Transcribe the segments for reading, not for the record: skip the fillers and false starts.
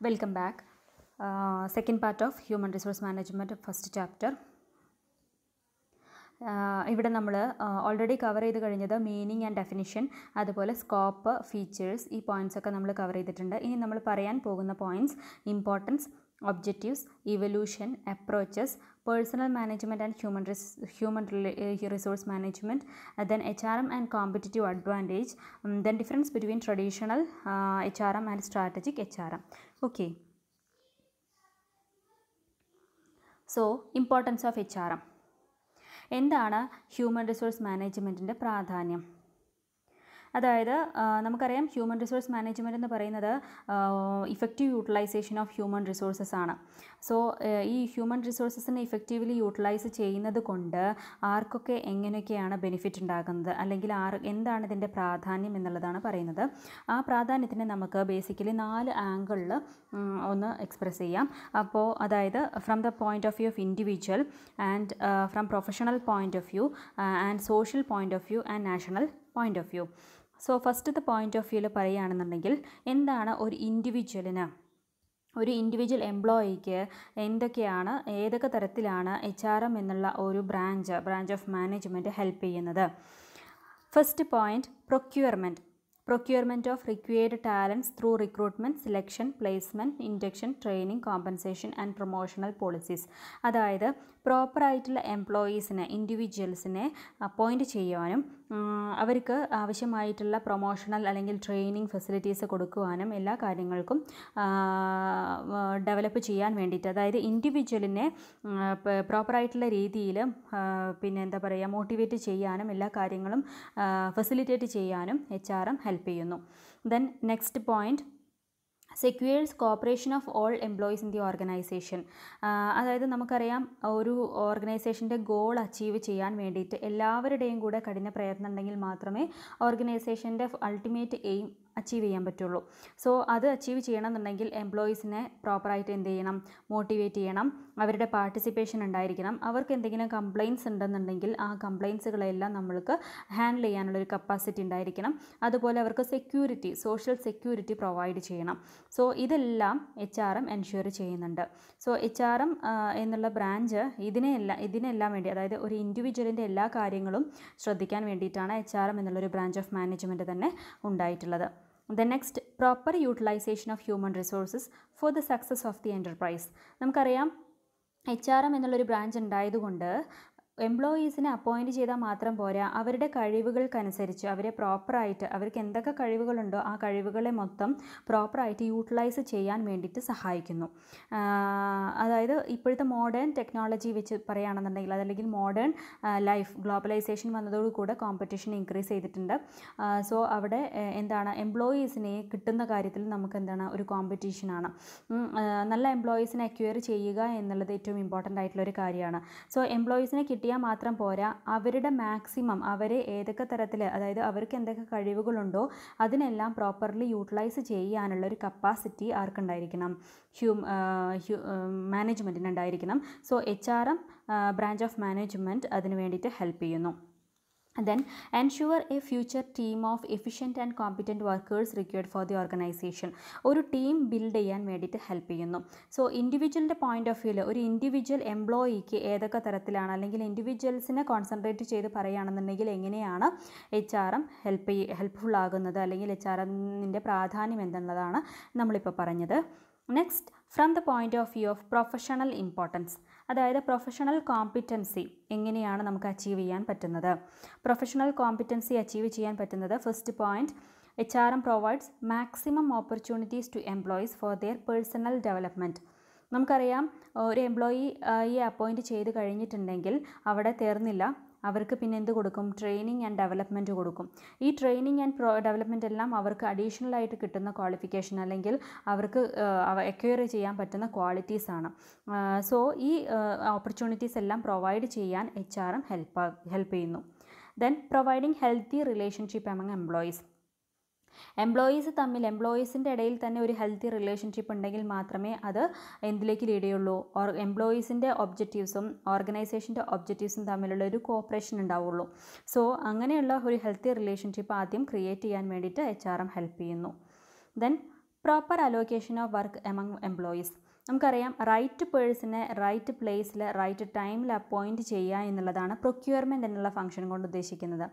Welcome back. Second part of Human Resource Management, first chapter. ഇവിടെ നമ്മൾ already cover ചെയ്ത് കഴിഞ്ഞത് മീനിങ് ആൻഡ് ഡെഫിനിഷൻ, അതുപോലെ സ്കോപ്പ്, ഫീച്ചേഴ്സ്, ഈ പോയിൻറ്റ്സ് ഒക്കെ നമ്മൾ കവർ ചെയ്തിട്ടുണ്ട്. ഇനി നമ്മൾ പറയാൻ പോകുന്ന points: importance, objectives, evolution, approaches, personal management and human resource management, then HRM and competitive advantage, then difference between traditional HRM and strategic HRM. Okay. So, importance of HRM. എന്താണ് human resource മാനേജ്മെൻറ്റിൻ്റെ പ്രാധാന്യം? അതായത് നമുക്കറിയാം human resource management എന്ന് പറയുന്നത് effective utilisation of human resources ആണ്. So ഈ human റിസോഴ്സസിനെ ഇഫക്റ്റീവ്ലി യൂട്ടിലൈസ് ചെയ്യുന്നത് കൊണ്ട് ആർക്കൊക്കെ എങ്ങനെയൊക്കെയാണ് ബെനിഫിറ്റ് ഉണ്ടാകുന്നത്, അല്ലെങ്കിൽ എന്താണ് ഇതിൻ്റെ പ്രാധാന്യം എന്നുള്ളതാണ് പറയുന്നത്. ആ പ്രാധാന്യത്തിനെ നമുക്ക് ബേസിക്കലി 4 ആംഗിളിൽ ഒന്ന് എക്സ്പ്രസ് ചെയ്യാം. അപ്പോൾ അതായത് from the point of view of individual, and from professional point of view, and social point of view, and national point of view. So ഫസ്റ്റത്തെ പോയിൻ്റ് ഓഫ് വ്യൂവിൽ പറയുകയാണെന്നുണ്ടെങ്കിൽ എന്താണ് ഒരു ഇൻഡിവിജ്വൽ എംപ്ലോയിക്ക് എന്തൊക്കെയാണ്, ഏതൊക്കെ തരത്തിലാണ് HRM എന്നുള്ള ഒരു ബ്രാഞ്ച് ഓഫ് മാനേജ്മെൻറ്റ് ഹെൽപ്പ് ചെയ്യുന്നത്? First point, procurement of required talents through recruitment, selection, placement, induction, training, compensation and promotional policies. അതായത് പ്രോപ്പറായിട്ടുള്ള എംപ്ലോയീസിനെ, ഇൻഡിവിജ്വൽസിനെ അപ്പോയിൻറ്റ് ചെയ്യുവാനും അവർക്ക് ആവശ്യമായിട്ടുള്ള പ്രൊമോഷണൽ അല്ലെങ്കിൽ ട്രെയിനിങ് ഫെസിലിറ്റീസ് കൊടുക്കുവാനും എല്ലാ കാര്യങ്ങൾക്കും ഡെവലപ്പ് ചെയ്യാൻ വേണ്ടിയിട്ട്, അതായത് ഇൻഡിവിജ്വലിനെ പ്രോപ്പറായിട്ടുള്ള രീതിയിൽ മോട്ടിവേറ്റ് ചെയ്യാനും എല്ലാ കാര്യങ്ങളും ഫെസിലിറ്റേറ്റ് ചെയ്യാനും HRM ഹെൽപ്പ് ചെയ്യുന്നു. Then next point, secures corporation of all employees in the organisation. അതായത് നമുക്കറിയാം ഒരു ഓർഗനൈസേഷൻ്റെ ഗോൾ അച്ചീവ് ചെയ്യാൻ വേണ്ടിയിട്ട് എല്ലാവരുടെയും കൂടെ കഠിന പ്രയത്നം ഉണ്ടെങ്കിൽ മാത്രമേ ഓർഗനൈസേഷൻ്റെ അൾട്ടിമേറ്റ് എയിം അച്ചീവ് ചെയ്യാൻ പറ്റുള്ളൂ. സോ അത് അച്ചീവ് ചെയ്യണമെന്നുണ്ടെങ്കിൽ എംപ്ലോയീസിനെ പ്രോപ്പറായിട്ട് എന്ത് ചെയ്യണം, മോട്ടിവേറ്റ് ചെയ്യണം, അവരുടെ പാർട്ടിസിപ്പേഷൻ ഉണ്ടായിരിക്കണം. അവർക്ക് എന്തെങ്കിലും കംപ്ലയിൻറ്റ്സ് ഉണ്ടെന്നുണ്ടെങ്കിൽ ആ കംപ്ലയിൻറ്റ്സുകളെല്ലാം നമ്മൾക്ക് ഹാൻഡിൽ ചെയ്യാനുള്ളൊരു കപ്പാസിറ്റി ഉണ്ടായിരിക്കണം. അതുപോലെ അവർക്ക് സോഷ്യൽ സെക്യൂരിറ്റി പ്രൊവൈഡ് ചെയ്യണം. സോ ഇതെല്ലാം HRM എൻഷ്യൂർ ചെയ്യുന്നുണ്ട്. സോ HRM എന്നുള്ള ബ്രാഞ്ച് ഇതിനെല്ലാം വേണ്ടി, അതായത് ഒരു ഇൻഡിവിജ്വലിൻ്റെ എല്ലാ കാര്യങ്ങളും ശ്രദ്ധിക്കാൻ വേണ്ടിയിട്ടാണ് HRM എന്നുള്ളൊരു ബ്രാഞ്ച് ഓഫ് മാനേജ്മെൻറ്റ് തന്നെ ഉണ്ടായിട്ടുള്ളത്. The next, proper utilization of human resources for the success of the enterprise. നമുക്കറിയാം HRM എന്നുള്ളൊരു ബ്രാഞ്ച് ഉണ്ടായതുകൊണ്ട് എംപ്ലോയീസിനെ അപ്പോയിൻറ്റ് ചെയ്താൽ മാത്രം പോരാ, അവരുടെ കഴിവുകൾക്കനുസരിച്ച് അവരെ പ്രോപ്പറായിട്ട്, അവർക്ക് എന്തൊക്കെ കഴിവുകളുണ്ടോ ആ കഴിവുകളെ മൊത്തം പ്രോപ്പറായിട്ട് യൂട്ടിലൈസ് ചെയ്യാൻ വേണ്ടിയിട്ട് സഹായിക്കുന്നു. അതായത് ഇപ്പോഴത്തെ മോഡേൺ ടെക്നോളജി വെച്ച് പറയുകയാണെന്നുണ്ടെങ്കിൽ, അതല്ലെങ്കിൽ മോഡേൺ ലൈഫ്, ഗ്ലോബലൈസേഷൻ വന്നതോടുകൂടെ കോമ്പറ്റീഷൻ ഇൻക്രീസ് ചെയ്തിട്ടുണ്ട്. സോ അവിടെ എംപ്ലോയീസിനെ കിട്ടുന്ന കാര്യത്തിൽ നമുക്ക് ഒരു കോമ്പറ്റീഷനാണ്. നല്ല എംപ്ലോയീസിനെ അക്വയർ ചെയ്യുക എന്നുള്ളത് ഏറ്റവും ഇമ്പോർട്ടൻ്റ് ആയിട്ടുള്ളൊരു കാര്യമാണ്. സോ എംപ്ലോയീസിനെ കിട്ടിയാൽ മാത്രം പോരാ, അവരുടെ മാക്സിമം അവരെ ഏതൊക്കെ തരത്തിൽ, അതായത് അവർക്ക് എന്തൊക്കെ കഴിവുകളുണ്ടോ അതിനെല്ലാം പ്രോപ്പർലി യൂട്ടിലൈസ് ചെയ്യാനുള്ള ഒരു കപ്പാസിറ്റി ആർക്കുണ്ടായിരിക്കണം? മാനേജ്മെൻറ്റിന് ഉണ്ടായിരിക്കണം. So HRM branch of management അതിന് വേണ്ടിയിട്ട് ഹെൽപ്പ് ചെയ്യുന്നു. Then ensure a future team of efficient and competent workers required for the organization. ഒരു ടീം ബിൽഡ് ചെയ്യാൻ വേണ്ടിയിട്ട് ഹെൽപ്പ് ചെയ്യുന്നു. സോ ഇൻഡിവിജ്വലിൻ്റെ പോയിൻ്റ് ഓഫ് വ്യൂവിൽ ഒരു ഇൻഡിവിജ്വൽ എംപ്ലോയിക്ക് ഏതൊക്കെ തരത്തിലാണ്, അല്ലെങ്കിൽ ഇൻഡിവിജ്വൽസിനെ കോൺസെൻട്രേറ്റ് ചെയ്ത് പറയുകയാണെന്നുണ്ടെങ്കിൽ എങ്ങനെയാണ് HRM ഹെൽപ്ഫുൾ ആകുന്നത്, അല്ലെങ്കിൽ HRMൻ്റെ പ്രാധാന്യം എന്തെന്നതാണ് നമ്മളിപ്പോൾ പറഞ്ഞത്. Next, from the point of view of professional importance. അതായത് പ്രൊഫഷണൽ കോമ്പിറ്റൻസി എങ്ങനെയാണ് നമുക്ക് അച്ചീവ് ചെയ്യാൻ പറ്റുന്നത്? പ്രൊഫഷണൽ കോമ്പിറ്റൻസി അച്ചീവ് ചെയ്യാൻ പറ്റുന്നത്, first point, HRM provides maximum opportunities to employees for their personal development. നമുക്കറിയാം ഒരു എംപ്ലോയിയെ അപ്പോയിൻറ്റ് ചെയ്ത് കഴിഞ്ഞിട്ടുണ്ടെങ്കിൽ അവിടെ തീർന്നില്ല, അവർക്ക് പിന്നെ എന്ത് കൊടുക്കും? ട്രെയിനിങ് ആൻഡ് ഡെവലപ്മെൻറ്റ് കൊടുക്കും. ഈ ട്രെയിനിങ് ആൻഡ് ഡെവലപ്മെൻറ്റ് എല്ലാം അവർക്ക് അഡീഷണൽ ആയിട്ട് കിട്ടുന്ന ക്വാളിഫിക്കേഷൻ, അല്ലെങ്കിൽ അവർക്ക് അക്വയർ ചെയ്യാൻ പറ്റുന്ന ക്വാളിറ്റീസാണ്. സോ ഈ ഓപ്പർച്യൂണിറ്റീസ് എല്ലാം പ്രൊവൈഡ് ചെയ്യാൻ HRM ഹെൽപ്പ് ചെയ്യുന്നു. Then providing healthy relationship among employees. എംപ്ലോയീസിൻ്റെ ഇടയിൽ തന്നെ ഒരു ഹെൽത്തി റിലേഷൻഷിപ്പ് ഉണ്ടെങ്കിൽ മാത്രമേ അത് എന്തിലേക്ക് ലീഡ് ചെയ്യുള്ളൂ? എംപ്ലോയീസിൻ്റെ ഒബ്ജക്റ്റീവ്സും ഓർഗനൈസേഷൻ്റെ ഒബ്ജക്റ്റീവ്സും തമ്മിലുള്ള ഒരു കോപ്പറേഷൻ ഉണ്ടാവുള്ളൂ. സോ അങ്ങനെയുള്ള ഒരു ഹെൽത്തി റിലേഷൻഷിപ്പ് ആദ്യം ക്രിയേറ്റ് ചെയ്യാൻ വേണ്ടിയിട്ട് HRM ഹെൽപ്പ് ചെയ്യുന്നു. Then proper allocation of work among employees. നമുക്കറിയാം റൈറ്റ് പേഴ്സണെ റൈറ്റ് പ്ലേസിൽ റൈറ്റ് ടൈമിൽ അപ്പോയിൻറ്റ് ചെയ്യുക എന്നുള്ളതാണ് പ്രൊക്യൂർമെൻറ്റ് എന്നുള്ള ഫംഗ്ഷൻ കൊണ്ട് ഉദ്ദേശിക്കുന്നത്.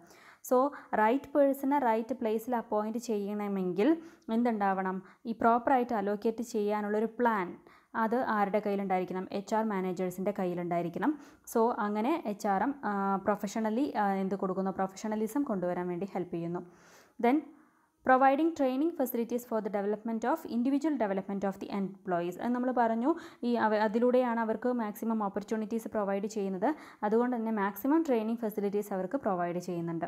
സോ റൈറ്റ് പേഴ്സണെ റൈറ്റ് പ്ലേസിൽ അപ്പോയിൻറ്റ് ചെയ്യണമെങ്കിൽ എന്തുണ്ടാവണം? ഈ പ്രോപ്പറായിട്ട് അലോക്കേറ്റ് ചെയ്യാനുള്ളൊരു പ്ലാൻ അത് ആരുടെ കയ്യിലുണ്ടായിരിക്കണം? HR മാനേജേഴ്സിൻ്റെ കയ്യിലുണ്ടായിരിക്കണം. സോ അങ്ങനെ HRM പ്രൊഫഷണലി എന്ത് കൊടുക്കുന്നു? പ്രൊഫഷണലിസം കൊണ്ടുവരാൻ വേണ്ടി ഹെൽപ്പ് ചെയ്യുന്നു. Then providing training facilities for the development of individual development of the employees. അത് നമ്മൾ പറഞ്ഞു, അതിലൂടെയാണ് അവർക്ക് മാക്സിമം ഓപ്പർച്യൂണിറ്റീസ് പ്രൊവൈഡ് ചെയ്യുന്നത്. അതുകൊണ്ട് തന്നെ മാക്സിമം ട്രെയിനിങ് ഫെസിലിറ്റീസ് അവർക്ക് പ്രൊവൈഡ് ചെയ്യുന്നുണ്ട്.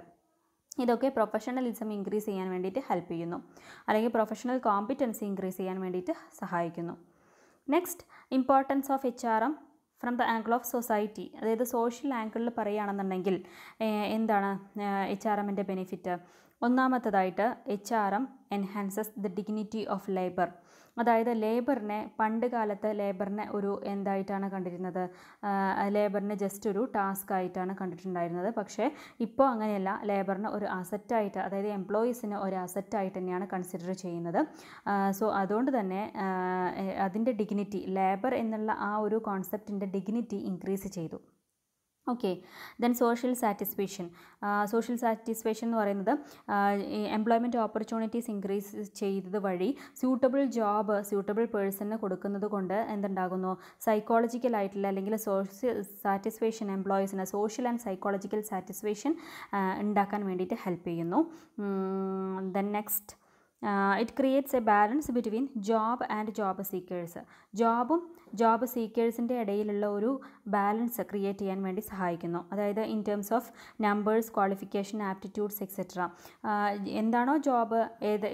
ഇതൊക്കെ പ്രൊഫഷണലിസം ഇൻക്രീസ് ചെയ്യാൻ വേണ്ടിയിട്ട് ഹെൽപ്പ് ചെയ്യുന്നു, അല്ലെങ്കിൽ പ്രൊഫഷണൽ കോമ്പിറ്റൻസി ഇൻക്രീസ് ചെയ്യാൻ വേണ്ടിയിട്ട് സഹായിക്കുന്നു. Next, importance of HRM from the angle of society. അതായത് സോഷ്യൽ ആംഗിളിൽ പറയുകയാണെന്നുണ്ടെങ്കിൽ എന്താണ് HRMൻ്റെ ബെനിഫിറ്റ്? ഒന്നാമത്തേതായിട്ട് HRM enhances the dignity of labour. അതായത് ലേബറിനെ പണ്ട് കാലത്ത് ലേബറിനെ ഒരു എന്തായിട്ടാണ് കണ്ടിരുന്നത്? ലേബറിനെ ജസ്റ്റ് ഒരു ടാസ്ക് ആയിട്ടാണ് കണ്ടിട്ടുണ്ടായിരുന്നത്. പക്ഷേ ഇപ്പോൾ അങ്ങനെയല്ല, ലേബറിനെ ഒരു അസറ്റായിട്ട്, അതായത് എംപ്ലോയീസിന് ഒരു അസറ്റായിട്ട് തന്നെയാണ് കൺസിഡർ ചെയ്യുന്നത്. സോ അതുകൊണ്ട് തന്നെ അതിൻ്റെ ഡിഗ്നിറ്റി, ലേബർ എന്നുള്ള ആ ഒരു കോൺസെപ്റ്റിൻ്റെ ഡിഗ്നിറ്റി ഇൻക്രീസ് ചെയ്തു. Okay. Then social satisfaction. Social satisfaction എന്ന് പറയുന്നത് എംപ്ലോയ്മെൻറ്റ് ഓപ്പർച്യൂണിറ്റീസ് ഇൻക്രീസ് ചെയ്തത് വഴി സ്യൂട്ടബിൾ പേഴ്സണിന് കൊടുക്കുന്നത് കൊണ്ട് എന്തുണ്ടാകുന്നു? സൈക്കോളജിക്കലായിട്ടുള്ള അല്ലെങ്കിൽ സോഷ്യൽ സാറ്റിസ്ഫാക്ഷൻ, എംപ്ലോയീസിന് സോഷ്യൽ ആൻഡ് സൈക്കോളജിക്കൽ സാറ്റിസ്ഫാക്ഷൻ ഉണ്ടാക്കാൻ വേണ്ടിയിട്ട് ഹെൽപ്പ് ചെയ്യുന്നു. Then next, it creates a balance between job and job seekers. ജോബും ജോബ് സീക്കേഴ്സിൻ്റെ ഇടയിലുള്ള ഒരു ബാലൻസ് ക്രിയേറ്റ് ചെയ്യാൻ വേണ്ടി സഹായിക്കുന്നു. അതായത് in terms of numbers, qualification, aptitudes etcetera. എന്താണോ ജോബ്,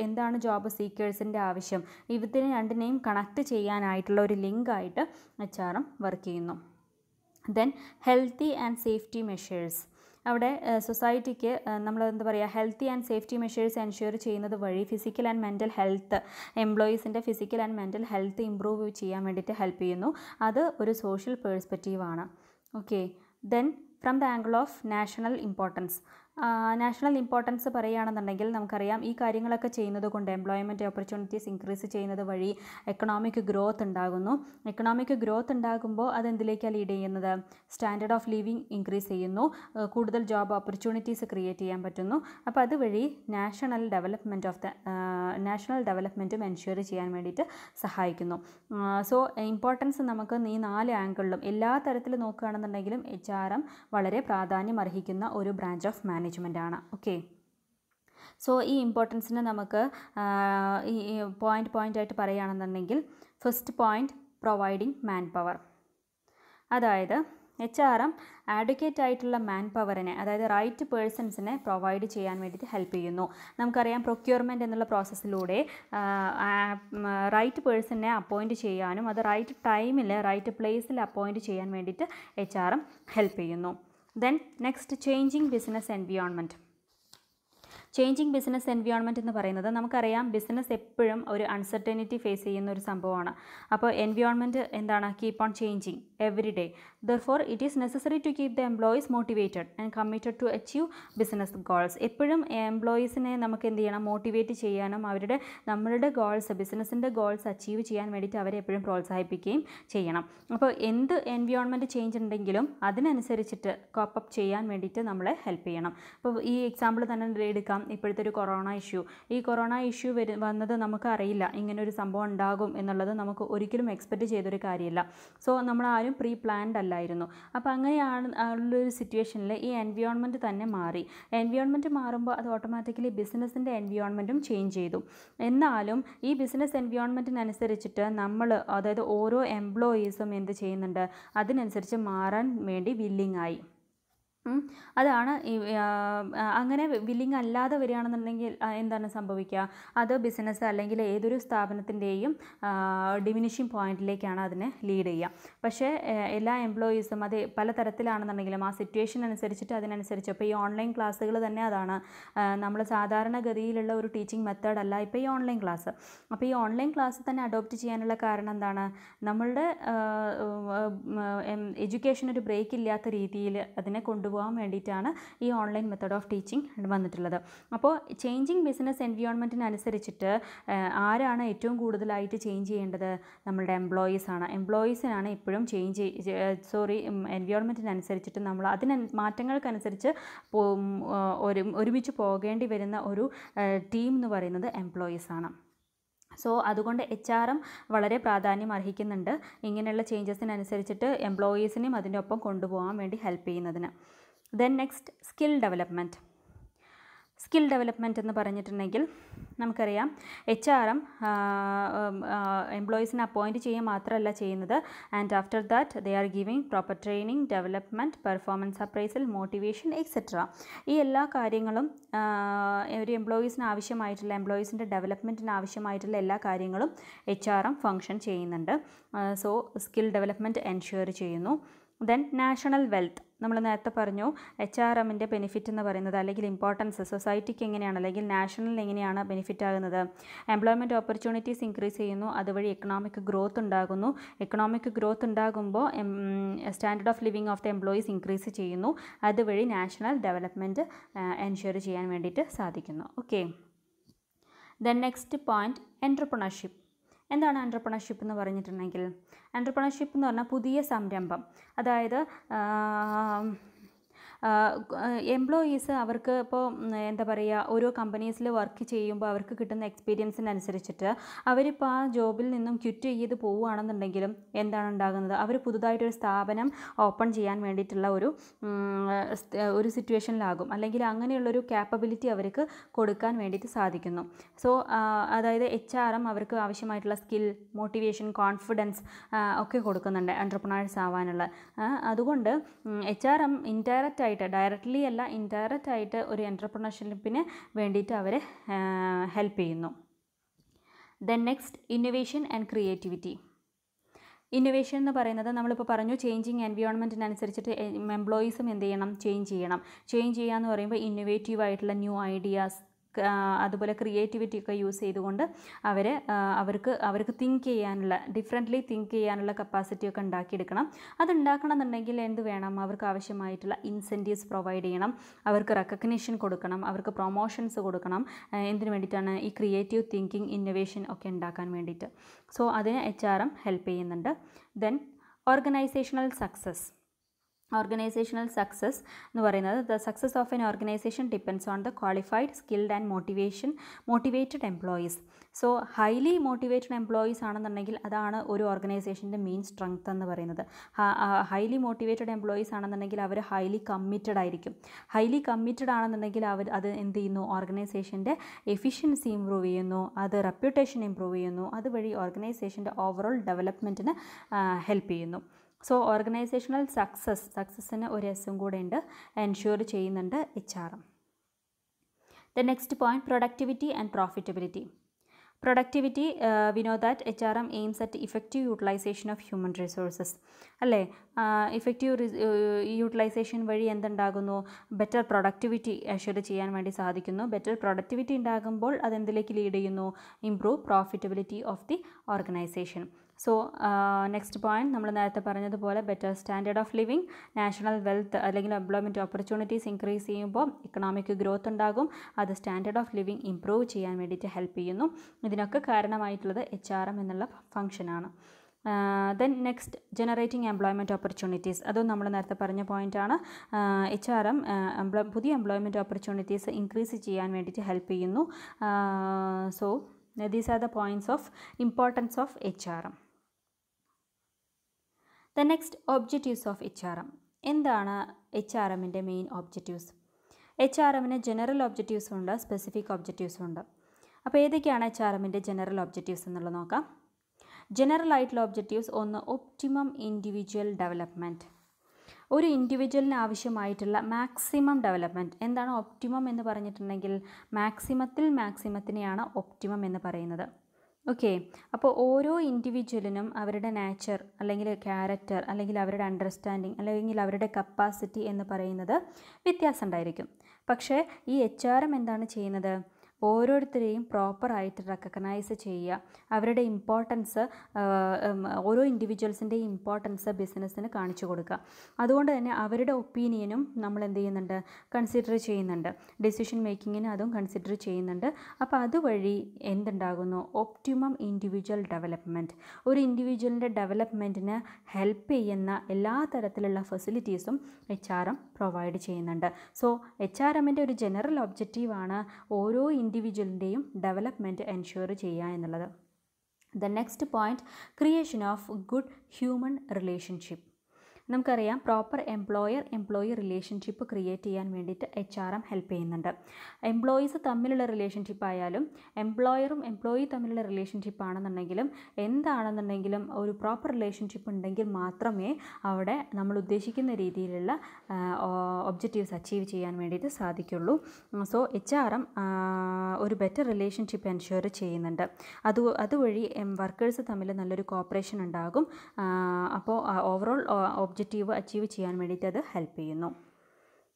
എന്താണ് ജോബ് സീക്കേഴ്സിൻ്റെ ആവശ്യം, ഇതിനെ രണ്ടിനെയും കണക്ട് ചെയ്യാനായിട്ടുള്ള ഒരു ലിങ്കായിട്ട് HRM വർക്ക് ചെയ്യുന്നു. Then healthy and safety measures. അവിടെ സൊസൈറ്റിക്ക് നമ്മൾ എന്താ പറയുക, healthy and safety measures ensure ചെയ്യുന്നത് വഴി ഫിസിക്കൽ ആൻഡ് മെൻ്റൽ ഹെൽത്ത്, എംപ്ലോയീസിൻ്റെ physical and mental health improve ചെയ്യാൻ വേണ്ടിയിട്ട് ഹെൽപ്പ് ചെയ്യുന്നു. അത് ഒരു സോഷ്യൽ പേഴ്സ്പെക്റ്റീവാണ്. Okay. Then from the angle of national importance. National importance പറയുകയാണെന്നുണ്ടെങ്കിൽ നമുക്കറിയാം ഈ കാര്യങ്ങളൊക്കെ ചെയ്യുന്നത് കൊണ്ട് എംപ്ലോയ്മെൻറ്റ് ഓപ്പർച്യൂണിറ്റീസ് ഇൻക്രീസ് ചെയ്യുന്നത് വഴി എക്കണോമിക് ഗ്രോത്ത് ഉണ്ടാകുന്നു. എക്കണോമിക് ഗ്രോത്ത് ഉണ്ടാകുമ്പോൾ അതെന്തിലേക്കാണ് ലീഡ് ചെയ്യുന്നത്? സ്റ്റാൻഡേർഡ് ഓഫ് ലിവിങ് ഇൻക്രീസ് ചെയ്യുന്നു, കൂടുതൽ ജോബ് ഓപ്പർച്യൂണിറ്റീസ് ക്രിയേറ്റ് ചെയ്യാൻ പറ്റുന്നു. അപ്പോൾ അതുവഴി നാഷണൽ ഡെവലപ്മെൻറ്റും എൻഷുർ ചെയ്യാൻ വേണ്ടിയിട്ട് സഹായിക്കുന്നു. സോ ഇമ്പോർട്ടൻസ് നമുക്ക് ഈ 4 ആംഗിളിലും എല്ലാ തരത്തിലും നോക്കുകയാണെന്നുണ്ടെങ്കിലും HRM വളരെ പ്രാധാന്യം അർഹിക്കുന്ന ഒരു ബ്രാഞ്ച് ഓഫ് മാനേജ്മെൻ്റ് ആണ്. ഓക്കെ. സോ ഈ ഇമ്പോർട്ടൻസിനെ നമുക്ക് ഈ പോയിൻ്റായിട്ട് പറയുകയാണെന്നുണ്ടെങ്കിൽ, first point, providing man power. അതായത് HRM ആഡ്വക്കേറ്റ് ആയിട്ടുള്ള മാൻ പവറിനെ, അതായത് റൈറ്റ് പേഴ്സൺസിനെ പ്രൊവൈഡ് ചെയ്യാൻ വേണ്ടിയിട്ട് ഹെൽപ്പ് ചെയ്യുന്നു. നമുക്കറിയാം പ്രൊക്യൂർമെൻറ്റ് എന്നുള്ള പ്രോസസ്സിലൂടെ റൈറ്റ് പേഴ്സണിനെ അപ്പോയിൻറ്റ് ചെയ്യാനും അത് റൈറ്റ് ടൈമിൽ റൈറ്റ് പ്ലേസിൽ അപ്പോയിൻറ്റ് ചെയ്യാൻ വേണ്ടിയിട്ട് HRM ഹെൽപ്പ് ചെയ്യുന്നു. Then next, changing business environment. Changing business environment എന്ന് പറയുന്നത് നമുക്കറിയാം ബിസിനസ് എപ്പോഴും ഒരു അൺസർട്ടനിറ്റി ഫേസ് ചെയ്യുന്ന ഒരു സംഭവമാണ്. അപ്പോൾ എൻവിയോൺമെൻറ്റ് എന്താണ്? Keep on changing every day. Therefore it is necessary to keep the employees motivated and committed to achieve business goals. എപ്പോഴും എംപ്ലോയീസിനെ നമുക്ക് എന്ത് ചെയ്യണം? മോട്ടിവേറ്റ് ചെയ്യാനും നമ്മളുടെ ഗോൾസ്, ബിസിനസ്സിൻ്റെ ഗോൾസ് അച്ചീവ് ചെയ്യാൻ വേണ്ടിയിട്ട് അവരെ എപ്പോഴും പ്രോത്സാഹിപ്പിക്കുകയും ചെയ്യണം. അപ്പോൾ എന്ത് എൻവിയോൺമെൻറ്റ് ചേഞ്ച് ഉണ്ടെങ്കിലും അതിനനുസരിച്ചിട്ട് കോപ്പപ്പ് ചെയ്യാൻ വേണ്ടിയിട്ട് നമ്മളെ ഹെൽപ്പ് ചെയ്യണം. അപ്പോൾ ഈ എക്സാമ്പിൾ തന്നെ എടുക്കാം, ഇപ്പോഴത്തെ ഒരു കൊറോണ ഇഷ്യൂ. ഈ കൊറോണ ഇഷ്യൂ വന്നത് നമുക്കറിയില്ല, ഇങ്ങനൊരു സംഭവം ഉണ്ടാകും എന്നുള്ളത് നമുക്ക് ഒരിക്കലും എക്സ്പെക്റ്റ് ചെയ്തൊരു കാര്യമില്ല. സോ നമ്മളാരും പ്രീ പ്ലാൻഡ് അല്ലായിരുന്നു. അപ്പോൾ അങ്ങനെയാണ് ഉള്ളൊരു സിറ്റുവേഷനിൽ ഈ എൻവിയോൺമെൻറ്റ് തന്നെ മാറി. എൻവിയോൺമെൻറ്റ് മാറുമ്പോൾ അത് ഓട്ടോമാറ്റിക്കലി ബിസിനസ്സിൻ്റെ എൻവിയോൺമെൻറ്റും ചേഞ്ച് ചെയ്തു. എന്നാലും ഈ ബിസിനസ് എൻവിയോൺമെൻറ്റിനനുസരിച്ചിട്ട് അതായത് ഓരോ എംപ്ലോയീസും എന്ത് ചെയ്യുന്നുണ്ട്? അതിനനുസരിച്ച് മാറാൻ വേണ്ടി വില്ലിങ് ആയി. അതാണ് അങ്ങനെ വില്ലിങ് അല്ലാതെ വരികയാണെന്നുണ്ടെങ്കിൽ എന്താണ് സംഭവിക്കുക? അത് ബിസിനസ് അല്ലെങ്കിൽ ഏതൊരു സ്ഥാപനത്തിൻ്റെയും ഡിമിനിഷിങ് പോയിന്റിലേക്കാണ് അതിനെ ലീഡ് ചെയ്യുക. പക്ഷേ എല്ലാ എംപ്ലോയീസും അത് പലതരത്തിലാണെന്നുണ്ടെങ്കിലും ആ സിറ്റുവേഷൻ അനുസരിച്ചിട്ട് അതിനനുസരിച്ച്, ഇപ്പോൾ ഈ ഓൺലൈൻ ക്ലാസ്സുകൾ തന്നെ അതാണ്. നമ്മൾ സാധാരണഗതിയിലുള്ള ഒരു ടീച്ചിങ് മെത്തേഡല്ല ഇപ്പോൾ ഈ ഓൺലൈൻ ക്ലാസ്. അപ്പോൾ ഈ ഓൺലൈൻ ക്ലാസ് തന്നെ അഡോപ്റ്റ് ചെയ്യാനുള്ള കാരണം എന്താണ്? നമ്മളുടെ എഡ്യൂക്കേഷൻ ഒരു ബ്രേക്ക് ഇല്ലാത്ത രീതിയിൽ അതിനെ കൊണ്ടുപോകാൻ കൊണ്ടുപോകാൻ വേണ്ടിയിട്ടാണ് ഈ ഓൺലൈൻ മെത്തേഡ് ഓഫ് ടീച്ചിങ് വന്നിട്ടുള്ളത്. അപ്പോൾ ചേഞ്ചിങ് ബിസിനസ് എൻവയോൺമെൻറ്റിനനുസരിച്ചിട്ട് ആരാണ് ഏറ്റവും കൂടുതലായിട്ട് ചേഞ്ച് ചെയ്യേണ്ടത്? നമ്മളുടെ എംപ്ലോയീസാണ്. എംപ്ലോയീസിനാണ് എപ്പോഴും എൻവയോൺമെൻറ്റിനനുസരിച്ചിട്ട് നമ്മൾ മാറ്റങ്ങൾക്കനുസരിച്ച് ഒരുമിച്ച് പോകേണ്ടി വരുന്ന ഒരു ടീം എന്ന് പറയുന്നത് എംപ്ലോയീസാണ്. സോ അതുകൊണ്ട് HR വളരെ പ്രാധാന്യം അർഹിക്കുന്നുണ്ട് ഇങ്ങനെയുള്ള ചേഞ്ചസിനനുസരിച്ചിട്ട് എംപ്ലോയീസിനെയും അതിൻ്റെ ഒപ്പം കൊണ്ടുപോകാൻ വേണ്ടി ഹെൽപ്പ് ചെയ്യുന്നതിന്. Then next skill development. Skill development എന്ന് പറഞ്ഞിട്ടുണ്ടെങ്കിൽ നമുക്കറിയാം HR എംപ്ലോയീസിനെ അപ്പോയിൻറ്റ് ചെയ്യുക മാത്രമല്ല ചെയ്യുന്നത്. And after that they are giving proper training, development, performance appraisal, motivation etcetera. ഈ എല്ലാ കാര്യങ്ങളും ഒരു എംപ്ലോയീസിന് ആവശ്യമായിട്ടുള്ള എംപ്ലോയീസിൻ്റെ ഡെവലപ്മെൻറ്റിന് ആവശ്യമായിട്ടുള്ള എല്ലാ കാര്യങ്ങളും HR ഫങ്ഷൻ ചെയ്യുന്നുണ്ട്. സോ സ്കിൽ ഡെവലപ്മെൻറ്റ് എൻഷ്യൂർ ചെയ്യുന്നു. Then national wealth. നമ്മൾ നേരത്തെ പറഞ്ഞു HRMൻ്റെ ബെനിഫിറ്റ് എന്ന് പറയുന്നത് അല്ലെങ്കിൽ ഇമ്പോർട്ടൻസ് സൊസൈറ്റിക്ക് എങ്ങനെയാണ് അല്ലെങ്കിൽ നാഷണലിൽ എങ്ങനെയാണ് ബെനിഫിറ്റ് ആകുന്നത്? എംപ്ലോയ്മെൻറ്റ് ഓപ്പർച്യൂണിറ്റീസ് ഇൻക്രീസ് ചെയ്യുന്നു, അതുവഴി എക്കണോമിക് ഗ്രോത്ത് ഉണ്ടാകുന്നു. എക്കണോമിക് ഗ്രോത്ത് ഉണ്ടാകുമ്പോൾ standard of living of the employees increase ചെയ്യുന്നു, അതുവഴി നാഷണൽ ഡെവലപ്മെൻറ്റ് എൻഷ്യൂർ ചെയ്യാൻ വേണ്ടിയിട്ട് സാധിക്കുന്നു. Okay. Then next point entrepreneurship. എന്താണ് എൻട്രപ്രണർഷിപ്പ് എന്ന് പറഞ്ഞിട്ടുണ്ടെങ്കിൽ? എൻട്രപ്രണർഷിപ്പ് എന്ന് പറഞ്ഞാൽ പുതിയ സംരംഭം. അതായത് എംപ്ലോയീസ് അവർക്ക് ഇപ്പോൾ എന്താ പറയുക, ഓരോ കമ്പനീസിൽ വർക്ക് ചെയ്യുമ്പോൾ അവർക്ക് കിട്ടുന്ന എക്സ്പീരിയൻസിനനുസരിച്ചിട്ട് അവരിപ്പോൾ ആ ജോബിൽ നിന്നും ക്വിറ്റ് ചെയ്ത് പോവുകയാണെന്നുണ്ടെങ്കിലും എന്താണ് ഉണ്ടാകുന്നത്? അവർ പുതുതായിട്ടൊരു സ്ഥാപനം ഓപ്പൺ ചെയ്യാൻ വേണ്ടിയിട്ടുള്ള ഒരു സിറ്റുവേഷനിലാകും, അല്ലെങ്കിൽ അങ്ങനെയുള്ളൊരു ക്യാപ്പബിലിറ്റി അവർക്ക് കൊടുക്കാൻ വേണ്ടിയിട്ട് സാധിക്കുന്നു. സോ അതായത് HR അവർക്ക് ആവശ്യമായിട്ടുള്ള സ്കിൽ, മോട്ടിവേഷൻ, കോൺഫിഡൻസ് ഒക്കെ കൊടുക്കുന്നുണ്ട് എൻട്രപ്രണേഴ്സ് ആവാനുള്ള. അതുകൊണ്ട് HR ഇൻഡയറക്റ്റ് ആയിട്ട്, ഡയറക്റ്റ്ലി അല്ല ഇൻഡയറക്റ്റ് ആയിട്ട് ഒരു എൻട്രപ്രണർഷിപ്പിന് വേണ്ടിയിട്ട് അവരെ ഹെൽപ്പ് ചെയ്യുന്നു. Then next innovation and creativity. Innovation എന്ന് പറയുന്നത് നമ്മളിപ്പോൾ പറഞ്ഞു ചേഞ്ചിങ് എൻവയോൺമെൻറ്റിനനുസരിച്ചിട്ട് എംപ്ലോയീസും എന്ത് ചെയ്യണം? ചേഞ്ച് ചെയ്യണം. ചേഞ്ച് ചെയ്യുക എന്ന് പറയുമ്പോൾ ഇന്നൊവേറ്റീവ് ആയിട്ടുള്ള ന്യൂ ഐഡിയാസ്, അതുപോലെ ക്രിയേറ്റിവിറ്റി ഒക്കെ യൂസ് ചെയ്തുകൊണ്ട് അവർക്ക് തിങ്ക് ചെയ്യാനുള്ള, ഡിഫറെൻ്റ്ലി തിങ്ക് ചെയ്യാനുള്ള കപ്പാസിറ്റി ഒക്കെ ഉണ്ടാക്കിയെടുക്കണം. അതുണ്ടാക്കണം എന്നുണ്ടെങ്കിൽ എന്ത് വേണം? അവർക്ക് ആവശ്യമായിട്ടുള്ള ഇൻസെൻറ്റീവ്സ് പ്രൊവൈഡ് ചെയ്യണം, അവർക്ക് റെക്കഗ്നിഷൻ കൊടുക്കണം, അവർക്ക് പ്രൊമോഷൻസ് കൊടുക്കണം. എന്തിനു വേണ്ടിയിട്ടാണ്? ഈ ക്രിയേറ്റീവ് തിങ്കിങ്, ഇന്നൊവേഷൻ ഒക്കെ ഉണ്ടാക്കാൻ വേണ്ടിയിട്ട്. സോ അതിന് HRM ഹെൽപ്പ് ചെയ്യുന്നുണ്ട്. Then organisational success. Organisational success എന്ന് പറയുന്നത് the success of N organisation depends on the qualified, skilled and motivated employees. So highly motivated employees ആണെന്നുണ്ടെങ്കിൽ അതാണ് ഒരു ഓർഗനൈസേഷൻ്റെ മെയിൻ സ്ട്രെങ്ത് എന്ന് പറയുന്നത്. ഹൈലി മോട്ടിവേറ്റഡ് എംപ്ലോയീസ് ആണെന്നുണ്ടെങ്കിൽ അവർ ഹൈലി കമ്മിറ്റഡ് ആയിരിക്കും. ഹൈലി കമ്മിറ്റഡ് ആണെന്നുണ്ടെങ്കിൽ അത് എന്ത് ചെയ്യുന്നു? ഓർഗനൈസേഷൻ്റെ എഫിഷ്യൻസി ഇമ്പ്രൂവ് ചെയ്യുന്നു, അത് റെപ്യൂട്ടേഷൻ ഇമ്പ്രൂവ് ചെയ്യുന്നു, അതുവഴി ഓർഗനൈസേഷൻ്റെ ഓവറോൾ ഡെവലപ്മെൻറ്റിന് ഹെൽപ്പ് ചെയ്യുന്നു. സോ ഓർഗനൈസേഷണൽ സക്സസ്സിന് ഒരു എസ്സും കൂടെ ഉണ്ട്, എൻഷ്യൂർ ചെയ്യുന്നുണ്ട് HRM. The next point productivity and profitability. Productivity, we know that HRM aims at effective utilisation of human resources. അല്ലേ? ഇഫക്റ്റീവ് യൂട്ടിലൈസേഷൻ വഴി എന്തുണ്ടാകുന്നു? ബെറ്റർ പ്രൊഡക്ടിവിറ്റി അഷ്വർ ചെയ്യാൻ വേണ്ടി സാധിക്കുന്നു. ബെറ്റർ പ്രൊഡക്ടിവിറ്റി ഉണ്ടാകുമ്പോൾ അതെന്തിലേക്ക് ലീഡ് ചെയ്യുന്നു? Improve profitability of the organisation. So next point നമ്മൾ നേരത്തെ പറഞ്ഞതുപോലെ better standard of living, national wealth അല്ലെങ്കിൽ എംപ്ലോയ്മെൻറ്റ് ഓപ്പർച്യൂണിറ്റീസ് ഇൻക്രീസ് ചെയ്യുമ്പോൾ ഇക്കണോമിക് ഗ്രോത്ത് ഉണ്ടാകും, അത് സ്റ്റാൻഡേർഡ് ഓഫ് ലിവിങ് ഇംപ്രൂവ് ചെയ്യാൻ വേണ്ടിയിട്ട് ഹെൽപ്പ് ചെയ്യുന്നു. ഇതിനൊക്കെ കാരണമായിട്ടുള്ളത് HRM എന്നുള്ള ഫംഗ്ഷനാണ്. Then next generating employment opportunities. അതും നമ്മൾ നേരത്തെ പറഞ്ഞ പോയിൻ്റാണ്. HRM പുതിയ എംപ്ലോയ്മെൻറ്റ് ഓപ്പർച്യൂണിറ്റീസ് ഇൻക്രീസ് ചെയ്യാൻ വേണ്ടിയിട്ട് ഹെൽപ്പ് ചെയ്യുന്നു. So these are the points of importance of HRM. The next objectives of HRM. എന്താണ് HRMൻ്റെ മെയിൻ ഒബ്ജക്റ്റീവ്സ്? HRMന് ജനറൽ ഒബ്ജക്റ്റീവ്സും ഉണ്ട്, സ്പെസിഫിക് ഒബ്ജക്റ്റീവ്സും ഉണ്ട്. അപ്പോൾ ഏതൊക്കെയാണ് HRMൻ്റെ ജനറൽ ഒബ്ജക്റ്റീവ്സ് എന്നുള്ളത് നോക്കാം. ജനറൽ ആയിട്ടുള്ള ഒബ്ജക്റ്റീവ്സ്, ഒന്ന് ഒപ്റ്റിമം ഇൻഡിവിജ്വൽ ഡെവലപ്മെൻറ്റ്. ഒരു ഇൻഡിവിജ്വലിന് ആവശ്യമായിട്ടുള്ള മാക്സിമം ഡെവലപ്മെൻറ്റ്. എന്താണ് ഒപ്റ്റിമം എന്ന് പറഞ്ഞിട്ടുണ്ടെങ്കിൽ മാക്സിമത്തിനെയാണ് ഒപ്റ്റിമം എന്ന് പറയുന്നത്. ഓക്കെ. അപ്പോൾ ഓരോ ഇൻഡിവിജ്വലിനും അവരുടെ നേച്ചർ അല്ലെങ്കിൽ ക്യാരക്ടർ അല്ലെങ്കിൽ അവരുടെ അണ്ടർസ്റ്റാൻഡിങ് അല്ലെങ്കിൽ അവരുടെ കപ്പാസിറ്റി എന്ന് പറയുന്നത് വ്യത്യാസം ഉണ്ടായിരിക്കും. പക്ഷേ ഈ HRM എന്താണ് ചെയ്യുന്നത്? ഓരോരുത്തരെയും പ്രോപ്പറായിട്ട് റെക്കഗ്നൈസ് ചെയ്യുക, അവരുടെ ഇമ്പോർട്ടൻസ്, ഓരോ ഇൻഡിവിജ്വൽസിൻ്റെയും ഇമ്പോർട്ടൻസ് ബിസിനസ്സിന് കാണിച്ചു കൊടുക്കുക. അതുകൊണ്ട് തന്നെ അവരുടെ ഒപ്പീനിയനും നമ്മൾ എന്ത് ചെയ്യുന്നുണ്ട്, കൺസിഡർ ചെയ്യുന്നുണ്ട്, ഡിസിഷൻ മേക്കിങ്ങിന് അതും കൺസിഡർ ചെയ്യുന്നുണ്ട്. അപ്പോൾ അതുവഴി എന്തുണ്ടാകുന്നു, ഒപ്റ്റിമം ഇൻഡിവിജ്വൽ ഡെവലപ്മെൻറ്റ്, ഒരു ഇൻഡിവിജ്വലിൻ്റെ ഡെവലപ്മെൻറ്റിന് ഹെൽപ്പ് ചെയ്യുന്ന എല്ലാ തരത്തിലുള്ള ഫെസിലിറ്റീസും HRM പ്രൊവൈഡ് ചെയ്യുന്നുണ്ട്. സോ HRMൻ്റെ ഒരു ജനറൽ ഒബ്ജക്റ്റീവാണ് ഓരോ ഇൻഡിവിജ്വലിൻ്റെയും ഡെവലപ്മെൻറ്റ് എൻഷുർ ചെയ്യുക എന്നുള്ളത്. The next point, creation of good human relationship. നമുക്കറിയാം പ്രോപ്പർ എംപ്ലോയർ റിലേഷൻഷിപ്പ് ക്രിയേറ്റ് ചെയ്യാൻ വേണ്ടിയിട്ട് HRM ഹെൽപ്പ് ചെയ്യുന്നുണ്ട്. എംപ്ലോയീസ് തമ്മിലുള്ള റിലേഷൻഷിപ്പ് ആയാലും എംപ്ലോയറും എംപ്ലോയി തമ്മിലുള്ള റിലേഷൻഷിപ്പ് ആണെന്നുണ്ടെങ്കിലും എന്താണെന്നുണ്ടെങ്കിലും ഒരു പ്രോപ്പർ റിലേഷൻഷിപ്പ് ഉണ്ടെങ്കിൽ മാത്രമേ അവിടെ നമ്മൾ ഉദ്ദേശിക്കുന്ന രീതിയിലുള്ള ഒബ്ജക്റ്റീവ്സ് അച്ചീവ് ചെയ്യാൻ വേണ്ടിയിട്ട് സാധിക്കുള്ളൂ. സോ HRM ഒരു ബെറ്റർ റിലേഷൻഷിപ്പ് എൻഷുർ ചെയ്യുന്നുണ്ട്. അതുവഴി വർക്കേഴ്സ് തമ്മിൽ നല്ലൊരു കോപ്പറേഷൻ ഉണ്ടാകും. അപ്പോൾ ഓവറോൾ ഒബ്ജക്റ്റീവ് അച്ചീവ് ചെയ്യാൻ വേണ്ടിയിട്ട് അത് ഹെൽപ്പ് ചെയ്യുന്നു.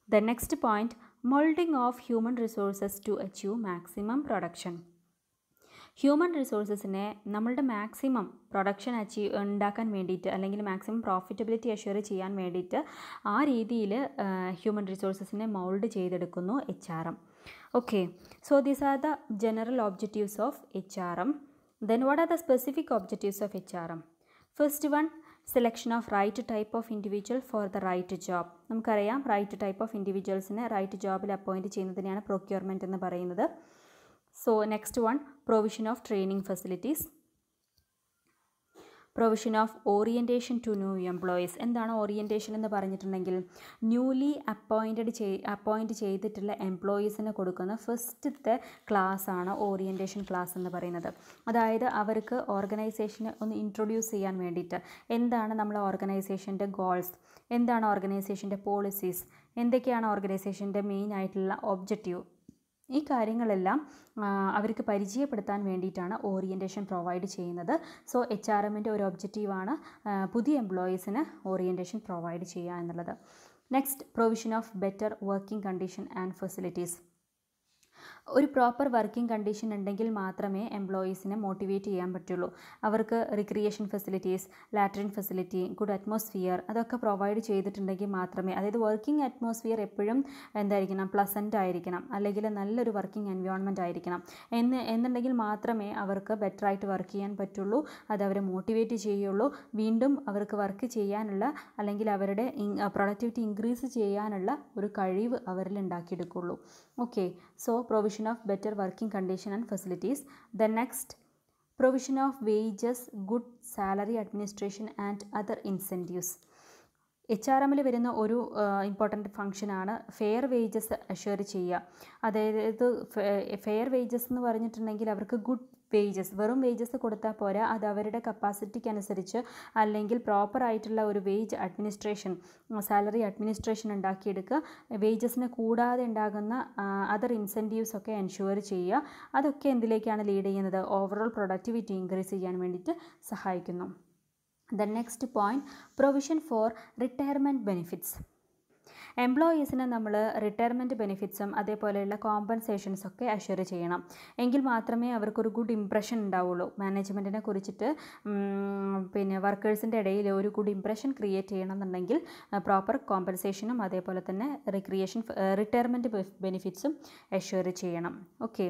The next point, moulding of human resources to achieve maximum production. Human റിസോഴ്സസിനെ നമ്മളുടെ മാക്സിമം പ്രൊഡക്ഷൻ ഉണ്ടാക്കാൻ വേണ്ടിയിട്ട്, അല്ലെങ്കിൽ മാക്സിമം പ്രോഫിറ്റബിലിറ്റി അഷ്യൂർ ചെയ്യാൻ വേണ്ടിയിട്ട് ആ രീതിയിൽ ഹ്യൂമൻ റിസോഴ്സസിനെ മൗൾഡ് ചെയ്തെടുക്കുന്നു HRM. Okay, so these are the general objectives of HRM. Then what are the specific objectives of HRM? First one, selection of right type of individual for the right job. നമുക്കറിയാം right type of ഇൻഡിവിജ്വൽസിനെ right ജോബിൽ appoint ചെയ്യുന്നതിനെയാണ് procurement എന്ന് പറയുന്നത്. So next one, provision of training facilities, provision of orientation to new employees. എന്താണ് orientation എന്ന് പറഞ്ഞിട്ടുണ്ടെങ്കിൽ, newly appoint ചെയ്തിട്ടുള്ള എംപ്ലോയീസിന് കൊടുക്കുന്ന ഫസ്റ്റത്തെ ക്ലാസ്സാണ് ഓറിയൻറ്റേഷൻ ക്ലാസ് എന്ന് പറയുന്നത്. അതായത് അവർക്ക് ഓർഗനൈസേഷനെ ഒന്ന് ഇൻട്രൊഡ്യൂസ് ചെയ്യാൻ വേണ്ടിയിട്ട്, എന്താണ് നമ്മളെ ഓർഗനൈസേഷൻ്റെ ഗോൾസ്, എന്താണ് ഓർഗനൈസേഷൻ്റെ പോളിസീസ്, എന്തൊക്കെയാണ് ഓർഗനൈസേഷൻ്റെ മെയിൻ ആയിട്ടുള്ള ഒബ്ജക്റ്റീവ്, ഈ കാര്യങ്ങളെല്ലാം അവർക്ക് പരിചയപ്പെടുത്താൻ വേണ്ടിയിട്ടാണ് ഓറിയൻറ്റേഷൻ പ്രൊവൈഡ് ചെയ്യുന്നത്. സോ HRMൻ്റെ ഒരു ഒബ്ജക്റ്റീവാണ് പുതിയ എംപ്ലോയീസിന് ഓറിയൻറ്റേഷൻ പ്രൊവൈഡ് ചെയ്യുക എന്നുള്ളത്. Next, provision of better working condition and facilities. ഒരു പ്രോപ്പർ വർക്കിംഗ് കണ്ടീഷൻ ഉണ്ടെങ്കിൽ മാത്രമേ എംപ്ലോയീസിനെ മോട്ടിവേറ്റ് ചെയ്യാൻ പറ്റുള്ളൂ. അവർക്ക് recreation facilities, latrine facility, good atmosphere അതൊക്കെ പ്രൊവൈഡ് ചെയ്തിട്ടുണ്ടെങ്കിൽ മാത്രമേ, അതായത് വർക്കിംഗ് അറ്റ്മോസ്ഫിയർ എപ്പോഴും എന്തായിരിക്കണം, പ്ലസൻ്റ് ആയിരിക്കണം, അല്ലെങ്കിൽ നല്ലൊരു വർക്കിംഗ് എൻവയോൺമെൻറ്റ് ആയിരിക്കണം എന്നുണ്ടെങ്കിൽ മാത്രമേ അവർക്ക് ബെറ്ററായിട്ട് വർക്ക് ചെയ്യാൻ പറ്റുള്ളൂ. അത് അവരെ മോട്ടിവേറ്റ് ചെയ്യുള്ളൂ, വീണ്ടും അവർക്ക് വർക്ക് ചെയ്യാനുള്ള അല്ലെങ്കിൽ അവരുടെ പ്രൊഡക്ടിവിറ്റി ഇൻക്രീസ് ചെയ്യാനുള്ള ഒരു കഴിവ് അവരിൽ ഉണ്ടാക്കിയെടുക്കുള്ളൂ. Okay, so provision of better working condition and facilities. The next, provision of wages, good salary administration and other incentives. HRMൽ വരുന്ന ഒരു ഇമ്പോർട്ടൻ്റ് ഫംഗ്ഷനാണ് ഫെയർ വേജസ് അഷ്യൂർ ചെയ്യുക. അതായത് ഫെയർ വേജസ് എന്ന് പറഞ്ഞിട്ടുണ്ടെങ്കിൽ അവർക്ക് ഗുഡ് വേജസ്, വെറും വേജസ് കൊടുത്താൽ പോരാ, അത് അവരുടെ കപ്പാസിറ്റിക്ക് അനുസരിച്ച് അല്ലെങ്കിൽ പ്രോപ്പറായിട്ടുള്ള ഒരു വേജ് അഡ്മിനിസ്ട്രേഷൻ, സാലറി അഡ്മിനിസ്ട്രേഷൻ ഉണ്ടാക്കിയെടുക്കുക. വേജസിന് കൂടാതെ ഉണ്ടാകുന്ന അതർ ഇൻസെൻറ്റീവ്സ് ഒക്കെ എൻഷുവർ ചെയ്യുക. അതൊക്കെ എന്തിലേക്കാണ് ലീഡ് ചെയ്യുന്നത്, ഓവറോൾ പ്രൊഡക്ടിവിറ്റി ഇൻക്രീസ് ചെയ്യാൻ വേണ്ടിയിട്ട് സഹായിക്കുന്നു. The next point, provision for retirement benefits. എംപ്ലോയീസിന് നമ്മൾ റിട്ടയർമെൻറ്റ് ബെനിഫിറ്റ്സും അതേപോലെയുള്ള കോമ്പൻസേഷൻസ് ഒക്കെ അഷ്യൂർ ചെയ്യണം. എങ്കിൽ മാത്രമേ അവർക്കൊരു ഗുഡ് ഇംപ്രഷൻ ഉണ്ടാവുള്ളൂ. മാനേജ്മെൻറ്റിനെ കുറിച്ചിട്ട് പിന്നെ വർക്കേഴ്സിൻ്റെ ഇടയിൽ ഒരു ഗുഡ് ഇംപ്രഷൻ ക്രിയേറ്റ് ചെയ്യണമെന്നുണ്ടെങ്കിൽ പ്രോപ്പർ കോമ്പൻസേഷനും അതേപോലെ തന്നെ റിട്ടയർമെൻറ്റ് ബെനിഫിറ്റ്സും അഷ്യൂർ ചെയ്യണം. Okay,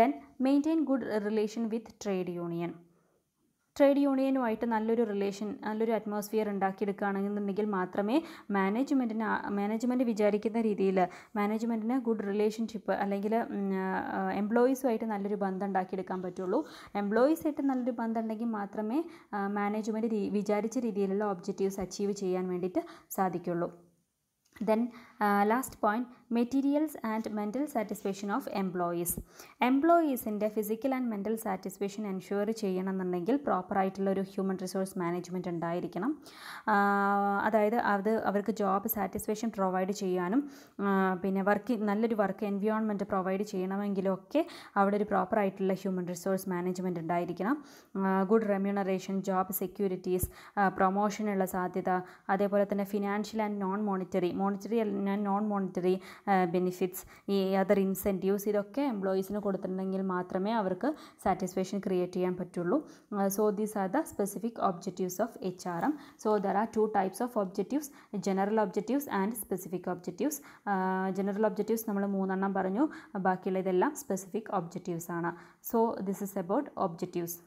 then maintain good relation with trade union. Trade യൂണിയനുമായിട്ട് നല്ലൊരു റിലേഷൻ, നല്ലൊരു അറ്റ്മോസ്ഫിയർ ഉണ്ടാക്കിയെടുക്കുകയാണെന്നുണ്ടെങ്കിൽ മാത്രമേ മാനേജ്മെൻറ്റ് വിചാരിക്കുന്ന രീതിയിൽ മാനേജ്മെൻറ്റിന് ഗുഡ് റിലേഷൻഷിപ്പ് അല്ലെങ്കിൽ എംപ്ലോയീസുമായിട്ട് നല്ലൊരു ബന്ധം ഉണ്ടാക്കിയെടുക്കാൻ പറ്റുള്ളൂ. എംപ്ലോയീസായിട്ട് നല്ലൊരു ബന്ധം ഉണ്ടെങ്കിൽ മാത്രമേ മാനേജ്മെൻറ്റ് വിചാരിച്ച രീതിയിലുള്ള ഒബ്ജക്റ്റീവ്സ് അച്ചീവ് ചെയ്യാൻ വേണ്ടിയിട്ട് സാധിക്കുള്ളൂ. Then last point, materials and mental satisfaction of employees. എംപ്ലോയീസിൻ്റെ physical and mental satisfaction ensure ചെയ്യണമെന്നുണ്ടെങ്കിൽ പ്രോപ്പറായിട്ടുള്ള ഒരു ഹ്യൂമൻ റിസോഴ്സ് മാനേജ്മെൻറ്റ് ഉണ്ടായിരിക്കണം. അതായത് അവർക്ക് ജോബ് സാറ്റിസ്ഫാക്ഷൻ പ്രൊവൈഡ് ചെയ്യാനും പിന്നെ നല്ലൊരു വർക്ക് എൻവയോൺമെൻറ്റ് പ്രൊവൈഡ് ചെയ്യണമെങ്കിലൊക്കെ അവിടെ ഒരു പ്രോപ്പറായിട്ടുള്ള ഹ്യൂമൻ റിസോഴ്സ് മാനേജ്മെൻറ്റ് ഉണ്ടായിരിക്കണം. ഗുഡ് റെമ്യൂണറേഷൻ, ജോബ് സെക്യൂരിറ്റീസ്, പ്രൊമോഷനുള്ള സാധ്യത, അതേപോലെ തന്നെ financial and non monetary and non monetary benefits, ഈ അതർ ഇൻസെൻറ്റീവ്സ്, ഇതൊക്കെ എംപ്ലോയീസിന് കൊടുത്തിട്ടുണ്ടെങ്കിൽ മാത്രമേ അവർക്ക് സാറ്റിസ്ഫാക്ഷൻ ക്രിയേറ്റ് ചെയ്യാൻ പറ്റുള്ളൂ. So these are the specific objectives of HRM. So there are 2 types of objectives, general objectives and specific objectives. General objectives നമ്മൾ 3 പറഞ്ഞു, ബാക്കിയുള്ള ഇതെല്ലാം സ്പെസിഫിക് ഒബ്ജക്റ്റീവ്സ് ആണ്. So this is about objectives.